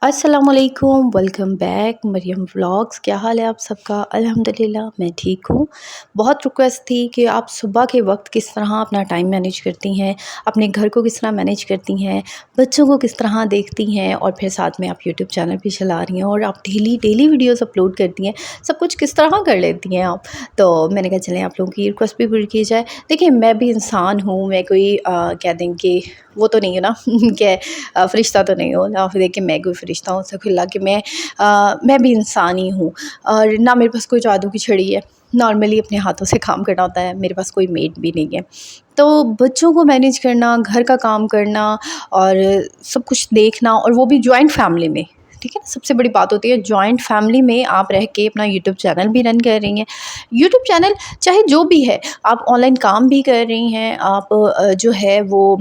अस्सलामुअलैकुम, welcome back Maryam vlogs. क्या हाल है आप सबका? अल्हम्दुलिल्लाह मैं ठीक हूँ। बहुत रिक्वेस्ट थी कि आप सुबह के वक्त किस तरह अपना टाइम मैनेज करती हैं, अपने घर को किस तरह मैनेज करती हैं, बच्चों को किस तरह देखती हैं और फिर साथ में आप यूट्यूब चैनल भी चला रही हैं और आप डेली डेली वीडियोस अपलोड करती हैं। सब कुछ किस तरह कर लेती हैं आप? तो मैंने कहा चलें आप लोगों की रिक्वेस्ट भी पूरी की जाए। देखिए, मैं भी इंसान हूँ, मैं कोई क्या दें कि वो तो नहीं है ना कि फ़रिश्ता तो नहीं हो ना, फिर देखिए मैं कोई फ़रिश्ता हूँ अस्तग़फ़िरुल्लाह कि मैं भी इंसान ही हूँ और ना मेरे पास कोई जादू की छड़ी है। नॉर्मली अपने हाथों से काम करना होता है, मेरे पास कोई मेड भी नहीं है। तो बच्चों को मैनेज करना, घर का काम करना और सब कुछ देखना, और वो भी जॉइंट फैमिली में, ठीक है ना? सबसे बड़ी बात होती है जॉइंट फैमिली में आप रह के अपना यूट्यूब चैनल भी रन कर रही हैं। यूट्यूब चैनल चाहे जो भी है, आप ऑनलाइन काम भी कर रही हैं, आप जो है वो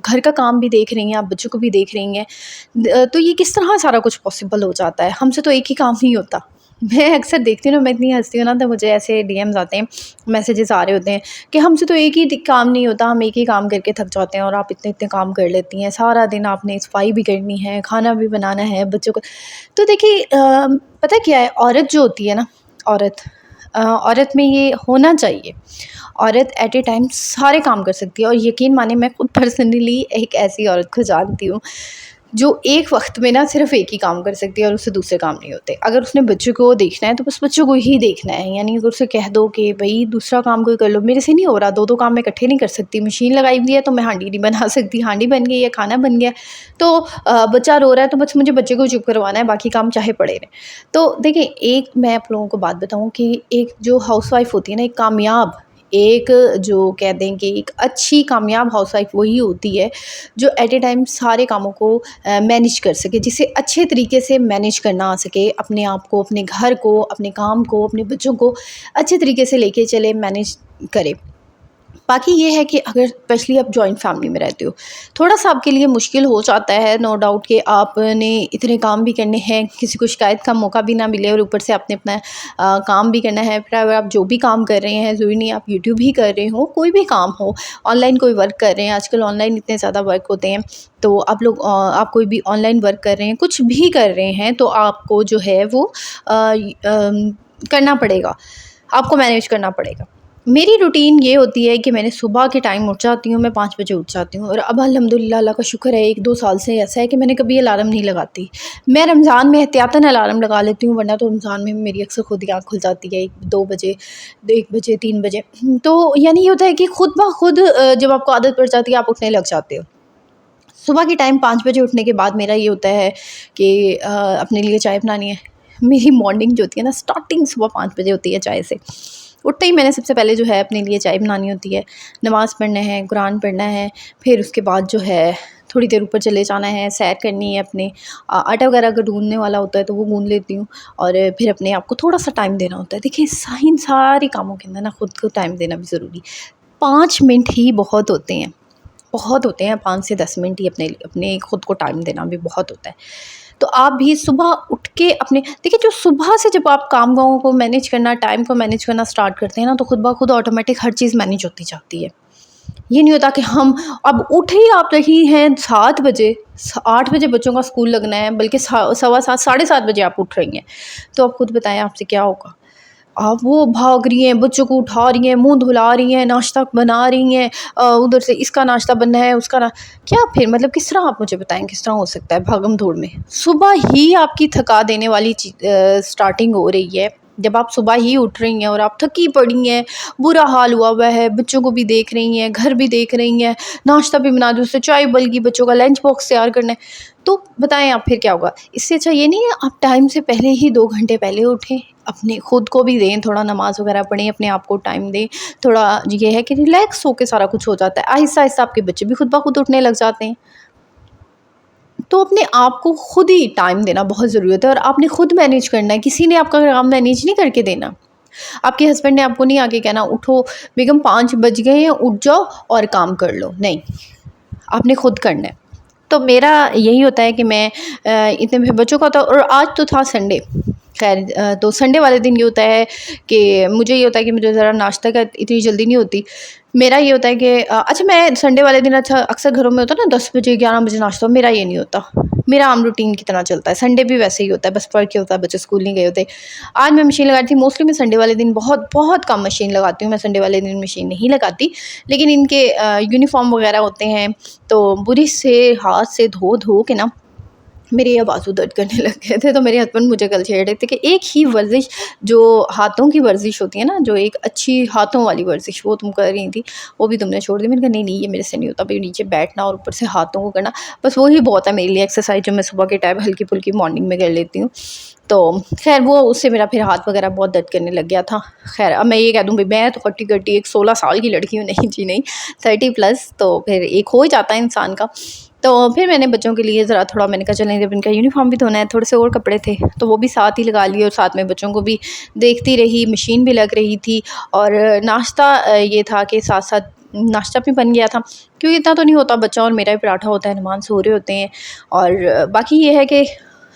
घर का काम भी देख रही हैं, आप बच्चों को भी देख रही हैं। तो ये किस तरह सारा कुछ पॉसिबल हो जाता है? हमसे तो एक ही काम नहीं होता। मैं अक्सर देखती हूँ ना, मैं इतनी हँसती हूँ ना, तो मुझे ऐसे डीएम्स आते हैं, मैसेजेस आ रहे होते हैं कि हमसे तो एक ही काम नहीं होता, हम एक ही काम करके थक जाते हैं और आप इतने-इतने काम कर लेती हैं। सारा दिन आपने सफाई भी करनी है, खाना भी बनाना है, बच्चों को। तो देखिए पता क्या है, औरत जो होती है ना, औरत औरत में ये होना चाहिए, औरत एट ए टाइम सारे काम कर सकती है। और यकीन माने, मैं खुद पर्सनली एक ऐसी औरत को जानती हूँ जो एक वक्त में ना सिर्फ एक ही काम कर सकती है और उससे दूसरे काम नहीं होते। अगर उसने बच्चों को देखना है तो बस बच्चों को ही देखना है, यानी अगर उसे कह दो कि भाई दूसरा काम कोई कर लो, मेरे से नहीं हो रहा, दो दो काम मैं इकट्ठे नहीं कर सकती। मशीन लगाई हुई है तो मैं हांडी नहीं बना सकती, हांडी बन गई है, खाना बन गया, तो बच्चा रो रहा है तो बस मुझे बच्चे को चुप करवाना है, बाकी काम चाहे पड़े रहें। तो देखिए, एक मैं आप लोगों को बात बताऊँ कि एक जो हाउसवाइफ होती है ना, एक कामयाब, एक जो कह दें कि एक अच्छी कामयाब हाउसवाइफ वही होती है जो एट ए टाइम सारे कामों को मैनेज कर सके, जिसे अच्छे तरीके से मैनेज करना आ सके, अपने आप को, अपने घर को, अपने काम को, अपने बच्चों को अच्छे तरीके से लेके चले, मैनेज करे। बाकी ये है कि अगर स्पेशली आप जॉइंट फैमिली में रहते हो, थोड़ा-सा आपके लिए मुश्किल हो जाता है, नो डाउट, कि आपने इतने काम भी करने हैं, किसी को शिकायत का मौका भी ना मिले और ऊपर से आपने अपना काम भी करना है। फिर अगर आप जो भी काम कर रहे हैं, ज़रूरी नहीं आप यूट्यूब ही कर रहे हो, कोई भी काम हो, ऑनलाइन कोई वर्क कर रहे हैं, आजकल ऑनलाइन इतने ज़्यादा वर्क होते हैं, तो आप लोग आप कोई भी ऑनलाइन वर्क कर रहे हैं, कुछ भी कर रहे हैं, तो आपको जो है वो करना पड़ेगा, आपको मैनेज करना पड़ेगा। मेरी रूटीन ये होती है कि मैंने सुबह के टाइम उठ जाती हूँ, मैं 5 बजे उठ जाती हूँ और अब अल्हम्दुलिल्लाह, अल्लाह का शुक्र है, 1-2 साल से ऐसा है कि मैंने कभी अलार्म नहीं लगाती। मैं रमज़ान में एहतियातन अलार्म लगा लेती हूँ, वरना तो रमज़ान में मेरी अक्सर खुद ही आँख खुल जाती है 1-2 बजे, 1 बजे, 3 बजे। तो यानी ये होता है कि खुद ब खुद जब आपको आदत पड़ जाती है, आप उठने लग जाते हो। सुबह के टाइम 5 बजे उठने के बाद मेरा ये होता है कि अपने लिए चाय बनानी है। मेरी मॉर्निंग जो होती है ना, स्टार्टिंग सुबह 5 बजे होती है चाय से। उठते ही मैंने सबसे पहले जो है अपने लिए चाय बनानी होती है, नमाज़ पढ़ना है, कुरान पढ़ना है, फिर उसके बाद जो है थोड़ी देर ऊपर चले जाना है, सैर करनी है अपने। आटा वगैरह अगर गूँदने वाला होता है तो वो गूँद लेती हूँ और फिर अपने आप को थोड़ा-सा टाइम देना होता है। देखिए, इन सारे कामों के अंदर ना खुद को टाइम देना भी ज़रूरी। 5 मिनट ही बहुत होते हैं, बहुत होते हैं, 5 से 10 मिनट ही अपने अपने खुद को टाइम देना भी बहुत होता है। तो आप भी सुबह उठ के अपने, देखिए, जो सुबह से जब आप काम-वामों को मैनेज करना, टाइम को मैनेज करना स्टार्ट करते हैं ना, तो खुद ब खुद ऑटोमेटिक हर चीज़ मैनेज होती जाती है। ये नहीं होता कि हम अब उठ ही आप रही हैं 7 बजे, 8 बजे बच्चों का स्कूल लगना है, बल्कि सवा 7, साढ़े 7 बजे आप उठ रही हैं। तो आप खुद बताएँ, आपसे क्या होगा? आप वो भाग रही हैं, बच्चों को उठा रही हैं, मुँह धुला रही हैं, नाश्ता बना रही हैं, उधर से इसका नाश्ता बनना है, उसका ना, क्या फिर मतलब किस तरह, आप मुझे बताएँ, किस तरह हो सकता है भागम-दौड़ में? सुबह ही आपकी थका देने वाली स्टार्टिंग हो रही है। जब आप सुबह ही उठ रही हैं और आप थकी पड़ी हैं, बुरा हाल हुआ हुआ है, बच्चों को भी देख रही हैं, घर भी देख रही हैं, नाश्ता भी बना दो, उससे चाय बल गई, बच्चों का लंच बॉक्स तैयार करना है, तो बताएँ आप फिर क्या होगा? इससे अच्छा ये नहीं है आप टाइम से पहले ही 2 घंटे पहले उठें, अपने खुद को भी दें, थोड़ा नमाज़ वगैरह पढ़ें, अपने आप को टाइम दें। थोड़ा ये है कि रिलैक्स होके सारा कुछ हो जाता है। आहिस्ता-आहिस्ता आपके बच्चे भी खुद ब खुद उठने लग जाते हैं। तो अपने आप को खुद ही टाइम देना बहुत ज़रूरी होता है और आपने खुद मैनेज करना है, किसी ने आपका काम मैनेज नहीं करके देना। आपके हस्बैंड ने आपको नहीं आके कहना, उठो बेगम 5 बज गए हैं, उठ जाओ और काम कर लो, नहीं, आपने खुद करना है। तो मेरा यही होता है कि मैं इतने में बच्चों का, तो और आज तो था संडे, खैर तो संडे वाले दिन ये होता है कि मुझे ये होता है कि मुझे ज़रा नाश्ता का इतनी जल्दी नहीं होती, मेरा ये होता है कि अच्छा मैं संडे वाले दिन अच्छा अक्सर घरों में होता है ना 10 बजे 11 बजे नाश्ता, मेरा ये नहीं होता। मेरा आम रूटीन की तरह चलता है, संडे भी वैसे ही होता है, बस फ़र्क ये होता है बच्चे स्कूल नहीं गए होते। आज मैं मशीन लगा रही थी, मोस्टली मैं संडे वाले दिन बहुत बहुत कम मशीन लगाती हूँ, मैं संडे वाले दिन मशीन नहीं लगाती। लेकिन इनके यूनिफ़ॉर्म वग़ैरह होते हैं, तो बुरी से हाथ से धो के ना मेरे ये बाजू दर्द करने लग गए थे। तो मेरे हस्बैंड मुझे कल छेड़ रहे थे कि एक ही वर्जिश जो हाथों की वर्जिश होती है ना, जो एक अच्छी हाथों वाली वर्जिश वो तुम कर रही थी, वो भी तुमने छोड़ दी। मैंने कहा नहीं ये मेरे से नहीं होता भाई, नीचे बैठना और ऊपर से हाथों को करना, बस वही बहुत है मेरे लिए एक्सरसाइज, जो मैं सुबह के टाइम हल्की फुल्की मॉर्निंग में कर लेती हूँ। तो खैर वो उससे मेरा फिर हाथ वगैरह बहुत दर्द करने लग गया था। खैर अब मैं ये कह दूँ भाई मैं तो कट्टी कट्टी एक 16 साल की लड़की हूँ, नहीं जी नहीं, 30+, तो फिर एक हो ही जाता है इंसान का। तो फिर मैंने बच्चों के लिए ज़रा थोड़ा, मैंने कहा चलें जब इनका यूनिफ़ॉर्म भी धोना है, थोड़े से और कपड़े थे तो वो भी साथ ही लगा लिए, और साथ में बच्चों को भी देखती रही, मशीन भी लग रही थी। और नाश्ता ये था कि साथ-साथ नाश्ता भी बन गया था, क्योंकि इतना तो नहीं होता, बच्चा और मेरा ही पराठा होता है, मेहमान सो रहे होते हैं। और बाकी ये है कि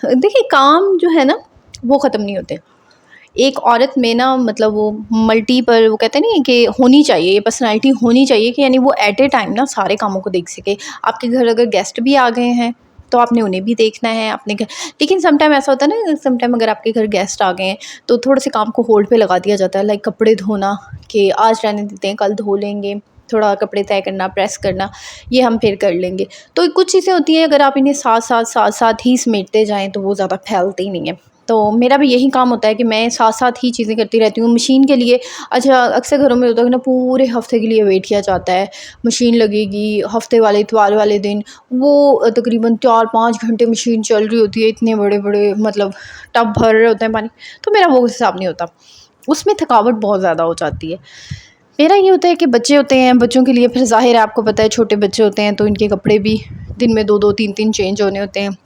देखिए काम जो है ना वो ख़त्म नहीं होते। एक औरत में ना मतलब वो मल्टीपल, वो कहते नहीं है कि होनी चाहिए, ये पर्सनैलिटी होनी चाहिए कि यानी वो एट ए टाइम ना सारे कामों को देख सके। आपके घर अगर गेस्ट भी आ गए हैं तो आपने उन्हें भी देखना है अपने घर। लेकिन सम टाइम ऐसा होता है ना, सम टाइम अगर आपके घर गेस्ट आ गए हैं तो थोड़े से काम को होल्ड पे लगा दिया जाता है, लाइक कपड़े धोना, कि आज रहने देते हैं कल धो लेंगे, थोड़ा कपड़े तय करना, प्रेस करना, ये हम फिर कर लेंगे। तो कुछ चीज़ें होती हैं, अगर आप इन्हें साथ-साथ ही समेटते जाएँ तो वो ज़्यादा फैलते ही नहीं है। तो मेरा भी यही काम होता है कि मैं साथ-साथ ही चीज़ें करती रहती हूँ। मशीन के लिए अच्छा अक्सर घरों में होता है कि ना पूरे हफ़्ते के लिए वेट किया जाता है, मशीन लगेगी हफ़्ते वाले इतवार वाले दिन, वो तकरीबन 4-5 घंटे मशीन चल रही होती है, इतने बड़े-बड़े मतलब टब भर रहे होते हैं पानी, तो मेरा वो हिसाब नहीं होता। उसमें थकावट बहुत ज़्यादा हो जाती है। मेरा ये होता है कि बच्चे होते हैं, बच्चों के लिए फिर ज़ाहिर है आपको पता है छोटे बच्चे होते हैं तो इनके कपड़े भी दिन में 2-2 3-3 चेंज होने होते हैं।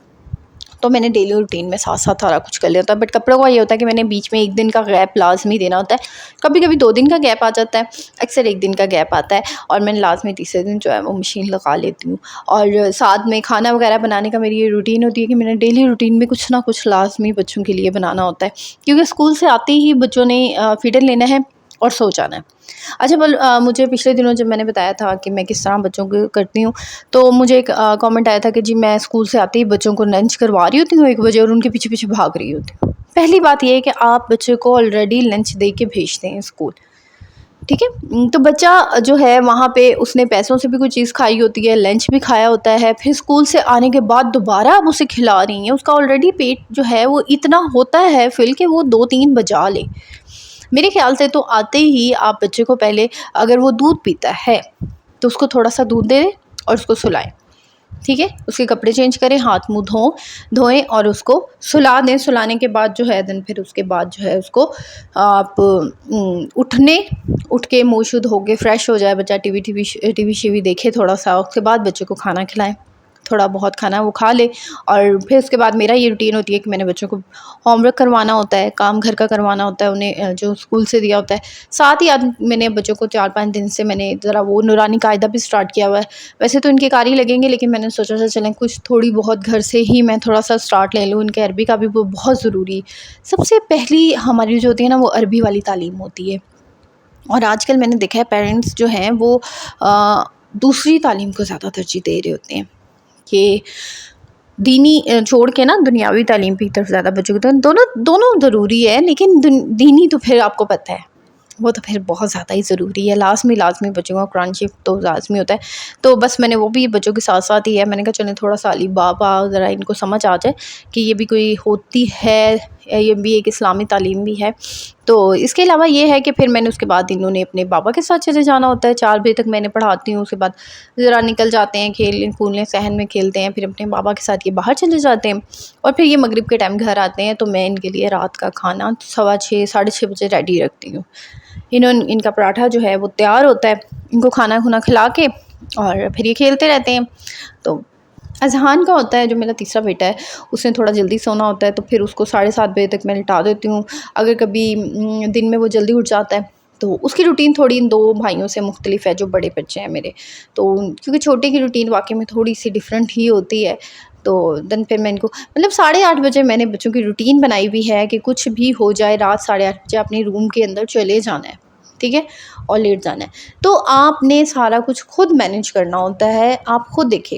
तो मैंने डेली रूटीन में साथ-साथ सारा कुछ कर लिया होता है। बट कपड़ों का ये होता है कि मैंने बीच में 1 दिन का गैप लाज़मी देना होता है। कभी-कभी 2 दिन का गैप आ जाता है, अक्सर 1 दिन का गैप आता है, और मैंने लाज़मी तीसरे दिन जो है वो मशीन लगा लेती हूँ। और साथ में खाना वगैरह बनाने का मेरी ये रूटीन होती है कि मैंने डेली रूटीन में कुछ ना कुछ लाज़मी बच्चों के लिए बनाना होता है। क्योंकि स्कूल से आते ही बच्चों ने फ़ीडर लेना है और सो जाना है। अच्छा मुझे पिछले दिनों जब मैंने बताया था कि मैं किस तरह बच्चों को करती हूँ, तो मुझे एक कमेंट आया था कि जी मैं स्कूल से आते ही बच्चों को लंच करवा रही होती हूँ 1 बजे और उनके पीछे-पीछे भाग रही होती हूँ। पहली बात ये है कि आप बच्चे को ऑलरेडी लंच दे के भेजते हैं स्कूल, ठीक है? तो बच्चा जो है वहाँ पे उसने पैसों से भी कोई चीज़ खाई होती है, लंच भी खाया होता है, फिर स्कूल से आने के बाद दोबारा आप उसे खिला रही हैं, उसका ऑलरेडी पेट जो है वो इतना होता है फ़िल कि वो 2-3 बजा ले। मेरे ख़्याल से तो आते ही आप बच्चे को पहले, अगर वो दूध पीता है तो उसको थोड़ा-सा दूध दे दें और उसको सुलाएँ, ठीक है? उसके कपड़े चेंज करें, हाथ-मुँह धोएँ और उसको सुला दें। सुलाने के बाद जो है देन फिर उसके बाद जो है उसको आप उठ के मुँह शुद्ध होके फ्रेश हो जाए बच्चा, टीवी-शीवी देखे थोड़ा-सा, उसके बाद बच्चे को खाना खिलाएँ। थोड़ा बहुत खाना वो खा ले, और फिर उसके बाद मेरा ये रूटीन होती है कि मैंने बच्चों को होमवर्क करवाना होता है, काम घर का करवाना होता है उन्हें, जो स्कूल से दिया होता है। साथ ही आज मैंने बच्चों को 4-5 दिन से मैंने ज़रा वो नूरानी कायदा भी स्टार्ट किया हुआ है। वैसे तो इनके कार ही लगेंगे, लेकिन मैंने सोचा था चलें कुछ थोड़ी बहुत घर से ही मैं थोड़ा-सा स्टार्ट ले लूँ। इनके अरबी का भी वो बहुत ज़रूरी, सबसे पहली हमारी जो होती है ना वो अरबी वाली तालीम होती है। और आजकल मैंने देखा है पेरेंट्स जो हैं वो दूसरी तालीम को ज़्यादा तरजीह दे रहे होते हैं कि दीनी छोड़ के ना दुनियावी तालीम की तरफ ज़्यादा बच्चों को, तो दोनों दोनों ज़रूरी है, लेकिन दीनी तो फिर आपको पता है वो तो फिर बहुत ज़्यादा ही ज़रूरी है। लाज़मी लाज़मी बच्चों का कुरान शरीफ तो लाज़मी होता है। तो बस मैंने वो भी बच्चों के साथ-साथ ही है, मैंने कहा चलें थोड़ा-सा अली बाबा ज़रा इनको समझ आ जाए कि ये भी कोई होती है, ये भी एक इस्लामी तालीम भी है। तो इसके अलावा ये है कि फिर मैंने उसके बाद इन्होंने अपने बाबा के साथ चले जाना होता है, 4 बजे तक मैंने पढ़ाती हूँ, उसके बाद ज़रा निकल जाते हैं, खेलने कूदने सहन में खेलते हैं, फिर अपने बाबा के साथ ये बाहर चले जाते हैं, और फिर ये मगरिब के टाइम घर आते हैं तो मैं इनके लिए रात का खाना 6:15 साढ़े 6 बजे रेडी रखती हूँ। इनका पराठा जो है वो तैयार होता है, इनको खाना-खुना खिला के और फिर ये खेलते रहते हैं। तो अज़हान का होता है, जो मेरा तीसरा बेटा है उसने थोड़ा जल्दी सोना होता है, तो फिर उसको 7:30 बजे तक मैं लिटा देती हूँ। अगर कभी दिन में वो जल्दी उठ जाता है तो उसकी रूटीन थोड़ी इन 2 भाइयों से मुख्तलिफ है जो बड़े बच्चे हैं मेरे। तो क्योंकि छोटे की रूटीन वाक़ई में थोड़ी-सी डिफरेंट ही होती है। तो देन फिर मैं इनको मतलब 8:30 बजे मैंने बच्चों की रूटीन बनाई हुई है कि कुछ भी हो जाए रात 8:30 बजे अपने रूम के अंदर चले जाना है। ठीक है, और लेट जाना है। तो आपने सारा कुछ खुद मैनेज करना होता है, आप खुद देखें।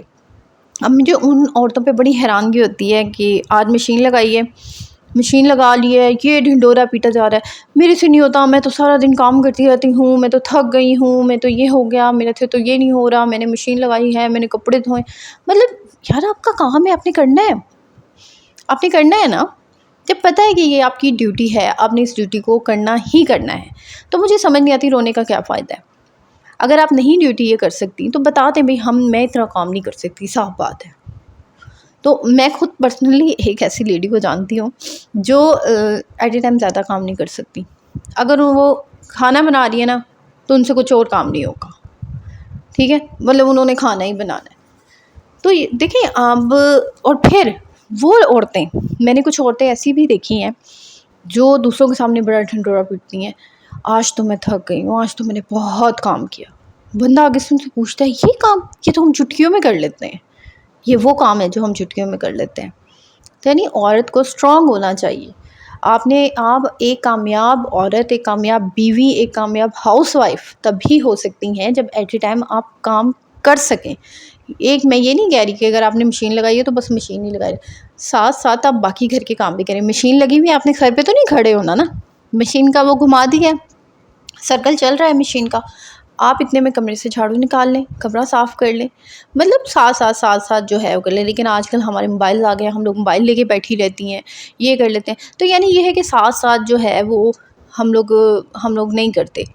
अब मुझे उन औरतों पे बड़ी हैरानगी होती है कि आज मशीन लगाई है, मशीन लगा ली है, ये ढिंढोरा पीटा जा रहा है, मेरे से नहीं होता, मैं तो सारा दिन काम करती रहती हूँ, मैं तो थक गई हूँ, मैं तो ये हो गया, मेरे से तो ये नहीं हो रहा, मैंने मशीन लगाई है, मैंने कपड़े धोए। मतलब यार आपका काम है, आपने करना है, आपने करना है ना। जब पता है कि ये आपकी ड्यूटी है, आपने इस ड्यूटी को करना ही करना है, तो मुझे समझ नहीं आती रोने का क्या फ़ायदा है। अगर आप नहीं ड्यूटी ये कर सकती तो बता दें भाई, मैं इतना काम नहीं कर सकती, साफ बात है। तो मैं खुद पर्सनली एक ऐसी लेडी को जानती हूँ जो एट ए टाइम ज़्यादा काम नहीं कर सकती। अगर वो खाना बना रही है ना, तो उनसे कुछ और काम नहीं होगा, ठीक है, मतलब उन्होंने खाना ही बनाना है। तो ये देखिए अब, और फिर वो औरतें, मैंने कुछ औरतें ऐसी भी देखी हैं जो दूसरों के सामने बड़ा ढिंढोरा पीटती हैं, आज तो मैं थक गई हूँ, आज तो मैंने बहुत काम किया। बंदा आगे से उनसे पूछता है, ये काम ये तो हम चुटकियों में कर लेते हैं, ये वो काम है जो हम चुटकियों में कर लेते हैं। तो यानी औरत को स्ट्रॉन्ग होना चाहिए। आप एक कामयाब औरत, एक कामयाब बीवी, एक कामयाब हाउसवाइफ तभी हो सकती हैं जब एट ए टाइम आप काम कर सकें। एक मैं ये नहीं कह रही कि अगर आपने मशीन लगाई है तो बस मशीन ही लगाई, साथ साथ आप बाकी घर के काम भी करें। मशीन लगी हुई है, आपने सर पे तो नहीं खड़े होना ना, मशीन का वो घुमा दिया, सर्कल चल रहा है मशीन का, आप इतने में कमरे से झाड़ू निकाल लें, कमरा साफ़ कर लें, मतलब साथ साथ जो है वो कर लें। लेकिन आजकल हमारे मोबाइल आ गए हैं, हम लोग मोबाइल लेके बैठी रहती हैं, ये कर लेते हैं। तो यानी ये है कि साथ साथ जो है वो हम लोग नहीं करते।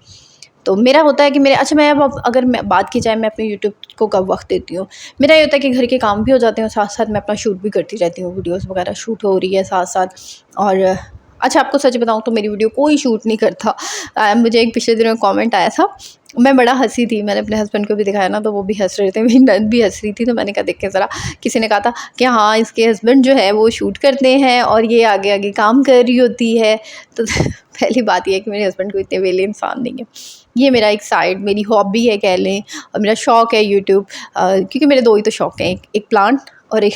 तो मेरा होता है कि मैं अब अगर मैं बात की जाए, मैं अपने यूट्यूब को कब वक्त देती हूँ, मेरा ये होता है कि घर के काम भी हो जाते हैं और साथ साथ मैं अपना शूट भी करती रहती हूँ, वीडियोस वगैरह शूट हो रही है साथ साथ। और अच्छा, आपको सच बताऊँ तो मेरी वीडियो कोई शूट नहीं करता। मुझे एक पिछले दिनों कमेंट आया था, मैं बड़ा हंसी थी, मैंने अपने हस्बैंड को भी दिखाया ना, तो वो भी हंस रहे थे, मेरी नंद भी हंस रही थी। तो मैंने कहा देख के ज़रा, किसी ने कहा था कि हाँ इसके हस्बैंड जो है वो शूट करते हैं और ये आगे आगे काम कर रही होती है। तो पहली बात ये है कि मेरे हस्बैंड को इतने वेले इंसान नहीं है, ये मेरा एक साइड, मेरी हॉबी है कह लें, और मेरा शौक़ है यूट्यूब। क्योंकि मेरे दो ही तो शौक़ हैं, एक प्लांट और एक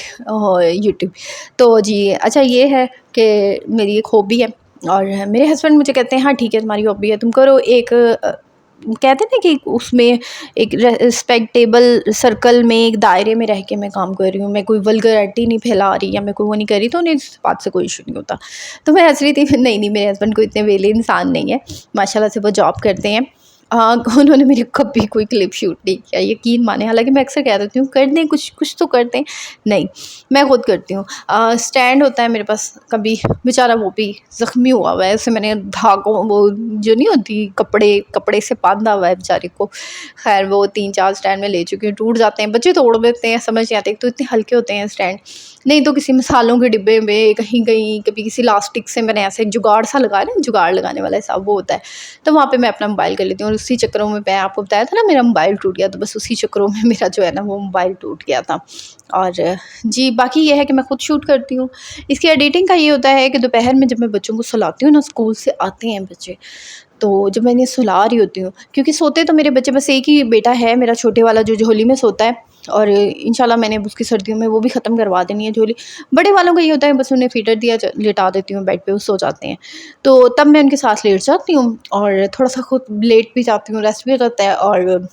यूट्यूब। तो जी अच्छा, ये है कि मेरी एक हॉबी है। और मेरे हस्बैंड मुझे कहते हैं हाँ ठीक है, तुम्हारी हॉबी है, तुम करो। एक कहते हैं ना कि उसमें एक रिस्पेक्टेबल सर्कल में, एक दायरे में रह के मैं काम कर रही हूँ, मैं कोई वल्गैरिटी नहीं फैला रही या मैं कोई वो नहीं कर रही, तो उन्हें इस बात से कोई इशू नहीं होता। तो मैं हंस रही थी, नहीं मेरे हस्बैंड को इतने वेले इंसान नहीं है, माशाल्लाह से वो जॉब करते हैं। उन्होंने मेरे कभी कोई क्लिप शूट नहीं किया, यकीन माने। हालांकि मैं अक्सर कह देती हूँ कर दें, कुछ कुछ तो कर दें, नहीं मैं खुद करती हूँ। स्टैंड होता है मेरे पास, कभी बेचारा वो भी ज़ख्मी हुआ हुआ है, उसे मैंने धागों, वो जो नहीं होती कपड़े से बांधा हुआ है बेचारे को। खैर वो 3-4 स्टैंड में ले चुकी हूँ, टूट जाते हैं, बच्चे तोड़ देते हैं, समझ नहीं आते, एक तो इतने हल्के होते हैं स्टैंड, नहीं तो किसी मसालों के डिब्बे में कहीं कहीं, कभी किसी इलास्टिक से मैंने ऐसे जुगाड़ सा लगाया ना, जुगाड़ लगाने वाला ऐसा वो होता है, तो वहाँ पे मैं अपना मोबाइल कर लेती हूँ। और उसी चक्करों में, मैं आपको बताया था ना मेरा मोबाइल टूट गया, तो बस उसी चक्करों में मेरा जो है ना वो मोबाइल टूट गया था। और जी बाकी ये है कि मैं खुद शूट करती हूँ। इसकी एडिटिंग का ये होता है कि दोपहर में जब मैं बच्चों को सुलाती हूँ ना, स्कूल से आते हैं बच्चे, तो जब मैं इन्हें सुला रही होती हूँ, क्योंकि सोते तो मेरे बच्चे, बस एक ही बेटा है मेरा छोटे वाला जो झोली में सोता है, और इंशाल्लाह मैंने उसकी सर्दियों में वो भी ख़त्म करवा देनी है झोली। बड़े वालों का ये होता है बस उन्हें फीडर दिया, लेटा देती हूँ बेड पे, वो सो जाते हैं, तो तब मैं उनके साथ लेट जाती हूँ और थोड़ा सा खुद लेट भी जाती हूँ, रेस्ट भी हो जाता है, और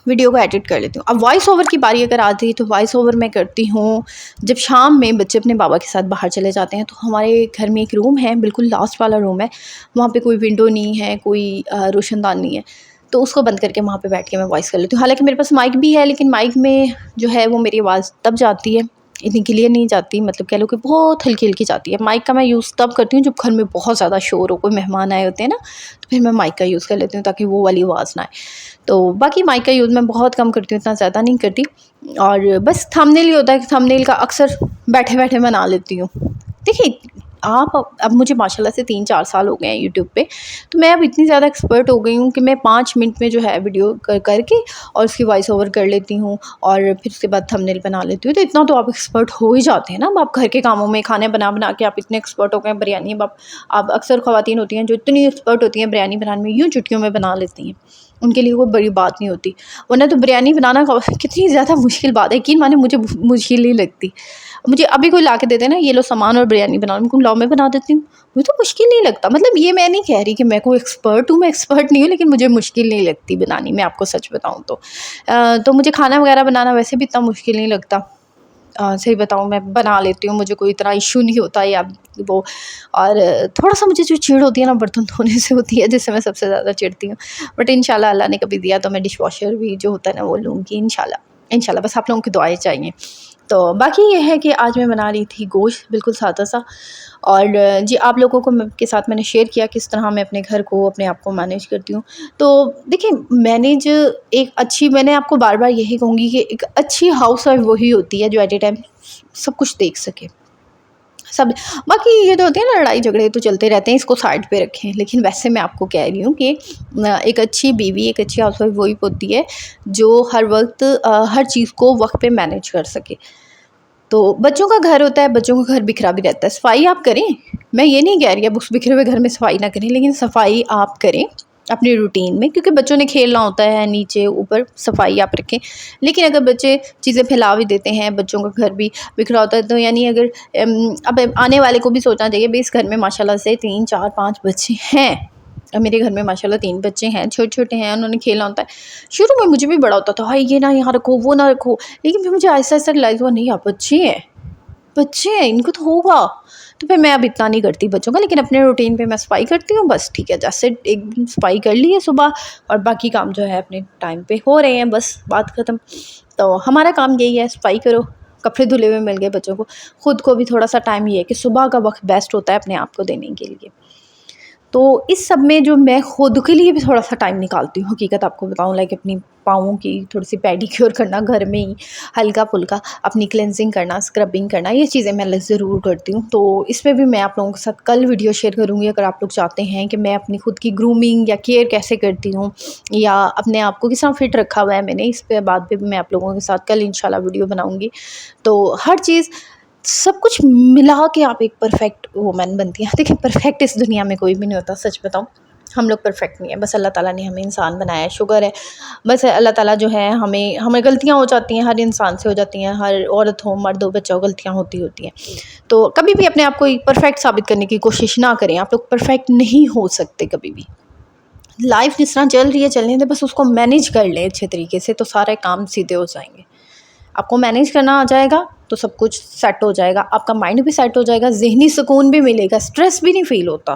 वीडियो को एडिट कर लेती हूँ। अब वॉइस ओवर की बारी अगर आती है, तो वॉइस ओवर मैं करती हूँ जब शाम में बच्चे अपने बाबा के साथ बाहर चले जाते हैं। तो हमारे घर में एक रूम है, बिल्कुल लास्ट वाला रूम है, वहाँ पे कोई विंडो नहीं है, कोई रोशनदान नहीं है, तो उसको बंद करके वहाँ पे बैठ के मैं वॉइस कर लेती हूँ। हालांकि मेरे पास माइक भी है, लेकिन माइक में जो है वो मेरी आवाज़ तब जाती है, इतनी क्लियर नहीं जाती, मतलब कह लो कि बहुत हल्की हल्की जाती है। माइक का मैं यूज़ तब करती हूँ जब घर में बहुत ज़्यादा शोर हो, कोई मेहमान आए होते हैं ना, तो फिर मैं माइक का यूज़ कर लेती हूँ ताकि वो वाली आवाज़ ना आए। तो बाकी माइक का यूज़ मैं बहुत कम करती हूँ, इतना ज़्यादा नहीं करती। और बस थंबनेल ही होता है कि थंबनेल का अक्सर बैठे बैठे बना लेती हूँ। देखिए आप, अब मुझे माशाल्लाह से 3-4 साल हो गए हैं यूट्यूब पे, तो मैं अब इतनी ज़्यादा एक्सपर्ट हो गई हूँ कि मैं 5 मिनट में जो है वीडियो करके और उसकी वॉइस ओवर कर लेती हूँ, और फिर उसके बाद थंबनेल बना लेती हूँ। तो इतना तो आप एक्सपर्ट हो ही जाते हैं ना। अब आप घर के कामों में खाने बना बना के आप इतने एक्सपर्ट हो गए हैं। बिरयानी, अब आप अक्सर ख़वातीन होती हैं जो इतनी एक्सपर्ट होती हैं बिरयानी बनाने में, यूँ चुटकियों में बना लेती हैं, उनके लिए कोई बड़ी बात नहीं होती। वरना तो बिरयानी बनाना कितनी ज़्यादा मुश्किल बात है, यकीन माने मुझे मुश्किल ही लगती। मुझे अभी कोई ला के दे देना, ये लो सामान और बिरयानी बना लो, मैं लाओ मैं बना देती हूँ। मुझे तो मुश्किल नहीं लगता, मतलब ये मैं नहीं कह रही कि मैं कोई एक्सपर्ट हूँ, मैं एक्सपर्ट नहीं हूँ, लेकिन मुझे मुश्किल नहीं लगती बनानी, मैं आपको सच बताऊँ तो। तो मुझे खाना वगैरह बनाना वैसे भी इतना मुश्किल नहीं लगता। सही बताऊँ मैं बना लेती हूँ, मुझे कोई इतना इश्यू नहीं होता या वो। और थोड़ा-सा मुझे जो चिढ़ होती है ना बर्तन धोने से होती है, जिससे मैं सबसे ज़्यादा चिढ़ती हूँ। बट इंशाल्लाह अल्लाह ने कभी दिया तो मैं डिशवॉशर भी जो होता है ना वो लूँगी इंशाल्लाह। इंशाल्लाह बस आप लोगों की दुआएँ चाहिए। तो बाकी ये है कि आज मैं बना रही थी गोश्त बिल्कुल सादा-सा। और जी आप लोगों को के साथ मैंने शेयर किया किस तरह मैं अपने घर को, अपने आप को मैनेज करती हूँ। तो देखिए मैनेज एक अच्छी, मैंने आपको बार-बार यही कहूँगी कि एक अच्छी हाउसवाइफ़ वही होती है जो एट ए टाइम सब कुछ देख सके। सब बाकी ये तो होती है ना लड़ाई झगड़े तो चलते रहते हैं, इसको साइड पे रखें। लेकिन वैसे मैं आपको कह रही हूँ कि एक अच्छी बीवी, एक अच्छी हाउसवाइफ़ वही होती है जो हर वक़्त हर चीज़ को वक़्त पे मैनेज कर सके। तो बच्चों का घर होता है, बच्चों का घर बिखरा भी रहता है, सफाई आप करें। मैं ये नहीं कह रही अब उस बिखरे हुए घर में सफाई ना करें, लेकिन सफाई आप करें अपनी रूटीन में, क्योंकि बच्चों ने खेलना होता है, नीचे ऊपर सफाई आप रखें। लेकिन अगर बच्चे चीज़ें फैला भी देते हैं, बच्चों का घर भी बिखरा होता है, तो यानी अगर अब आने वाले को भी सोचना चाहिए भई इस घर में माशाल्लाह से 3, 4, 5 बच्चे हैं। मेरे घर में माशाल्लाह 3 बच्चे हैं, छोटे-छोटे हैं, उन्होंने खेलना होता है। शुरू में मुझे भी बड़ा होता था, हाय ये ना यहाँ रखो, वो ना रखो। लेकिन फिर मुझे आहिस्ता-आहिस्ता रियलाइज़ हुआ नहीं आप बच्चे हैं, इनको तो होगा। तो फिर मैं अब इतना नहीं करती बच्चों का, लेकिन अपने रूटीन पे मैं सफाई करती हूँ बस, ठीक है। जैसे एक दिन सफाई कर ली है सुबह और बाकी काम जो है अपने टाइम पे हो रहे हैं, बस बात ख़त्म। तो हमारा काम यही है, सफाई करो, कपड़े धुले हुए मिल गए बच्चों को। खुद को भी थोड़ा-सा टाइम ये है कि सुबह का वक़्त बेस्ट होता है अपने आप को देने के लिए। तो इस सब में जो मैं खुद के लिए भी थोड़ा-सा टाइम निकालती हूँ, हकीकत आपको बताऊँ, लाइक अपनी पाँवों की थोड़ी-सी पेडिक्योर करना घर में ही, हल्का-फुल्का अपनी क्लेंजिंग करना, स्क्रबिंग करना, ये चीज़ें मैं ज़रूर करती हूँ। तो इसमें भी मैं आप लोगों के साथ कल वीडियो शेयर करूँगी, अगर आप लोग चाहते हैं कि मैं अपनी खुद की ग्रूमिंग या केयर कैसे करती हूँ या अपने आप को किस तरह फिट रखा हुआ है मैंने, इस पे बात पे भी मैं आप लोगों के साथ कल इंशाल्लाह वीडियो बनाऊँगी। तो हर चीज़ सब कुछ मिला के आप एक परफेक्ट वुमन बनती हैं। देखिए परफेक्ट इस दुनिया में कोई भी नहीं होता, सच बताऊँ। हम लोग परफेक्ट नहीं है, बस अल्लाह ताला ने हमें इंसान बनाया है, शुक्र है। बस अल्लाह ताला जो है हमें गलतियाँ हो जाती हैं, हर इंसान से हो जाती हैं, हर औरत हो, मर्द हो, बच्चा हो, गलतियाँ होती हैं। तो कभी भी अपने आप को परफेक्ट साबित करने की कोशिश ना करें, आप लोग परफेक्ट नहीं हो सकते कभी भी। लाइफ़ जिस तरह चल रही है चलने दें, बस उसको मैनेज कर लें अच्छे तरीके से, तो सारे काम सीधे हो जाएँगे। आपको मैनेज करना आ जाएगा तो सब कुछ सेट हो जाएगा, आपका माइंड भी सेट हो जाएगा, ज़हनी सुकून भी मिलेगा, स्ट्रेस भी नहीं फ़ील होता।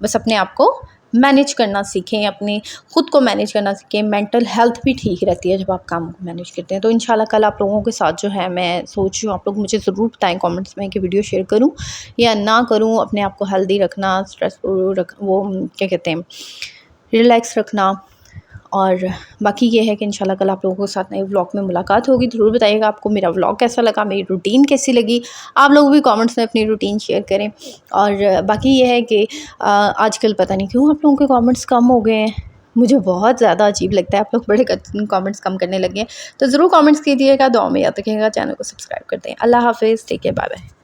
बस अपने आप को मैनेज करना सीखें, अपने खुद को मैनेज करना सीखें, मेंटल हेल्थ भी ठीक रहती है जब आप काम को मैनेज करते हैं। तो इंशाल्लाह कल आप लोगों के साथ जो है मैं सोच रही हूँ, आप लोग मुझे ज़रूर बताएँ कमेंट्स में कि वीडियो शेयर करूँ या ना करूँ। अपने आप को हेल्दी रखना, स्ट्रेस वो क्या कहते हैं, रिलैक्स रखना। और बाकी ये है कि इंशाल्लाह कल आप लोगों के साथ नए व्लॉग में मुलाकात होगी। ज़रूर बताइएगा आपको मेरा व्लॉग कैसा लगा, मेरी रूटीन कैसी लगी। आप लोग भी कमेंट्स में अपनी रूटीन शेयर करें। और बाकी ये है कि आजकल पता नहीं क्यों आप लोगों के कमेंट्स कम हो गए हैं। मुझे बहुत ज़्यादा अजीब लगता है, आप लोग बड़े कमेंट्स कम करने लगे हैं। तो ज़रूर कमेंट्स कीजिएगा, दुआ में याद रखिएगा, चैनल को सब्सक्राइब कर दें। अल्लाह हाफ़िज़, टेक केयर, बाय बाय।